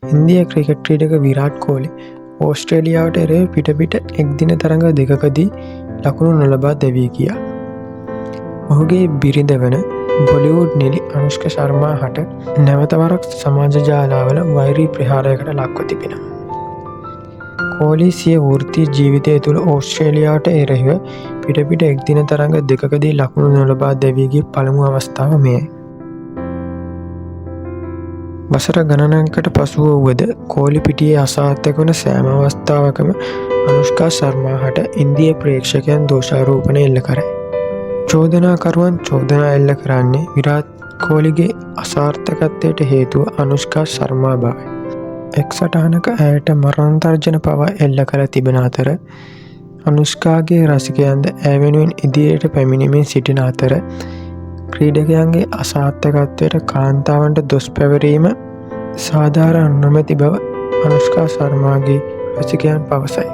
India cricket ක්‍රීඩක Virat Kohli ඕස්ට්‍රේලියාවට එරෙහිව පිට එක්දින තරඟ දෙකකදී ලකුණු නොලබා දැවී ගියා. ඔහුගේ බිරිඳ වන බොලිවුඩ් නිළි අනුෂ්ක ශර්මා හට නැවතවරක් සමාජ ජාලාවල වෛරී ප්‍රහාරයකට ලක්ව තිබෙනවා. කෝලි සිය වෘත්තීය ජීවිතය තුළ ඕස්ට්‍රේලියාවට එරෙහිව පිට එක්දින තරඟ දෙකකදී ලකුණු නොලබා දැවී ගිය පළමු අවස්ථාව මෙයයි. වසර ගණනකට පසුව වුවද කෝලි පිටියේ අසාර්ථක වන සෑම අවස්ථාවකම අනුෂ්කා ශර්මා හට ඉන්දිය ප්‍රේක්ෂකයන් දෝෂාරෝපණ එල්ල කරයි. චෝදනාකරුවන් චෝදනා එල්ල කරන්නේ විරාට් කෝලිගේ අසාර්ථකත්වයට හේතුව අනුෂ්කා ශර්මා බවයි. එක් සටහනක ඇයට මරණ තර්ජන පවා එල්ල කර තිබෙන අතර අනුෂ්කාගේ රසිකයන්ද ඇය වෙනුවෙන් ඉදිරියට පැමිණෙමින් සිටින අතර ක්‍රීඩකයන්ගේ අසාර්ථකත්වයට කාන්තාවන්ට දොස් පැවරීම සාධාරණ නොමැති බව අනුෂ්කා ශර්මාගේ රසිකයන් පවසයි.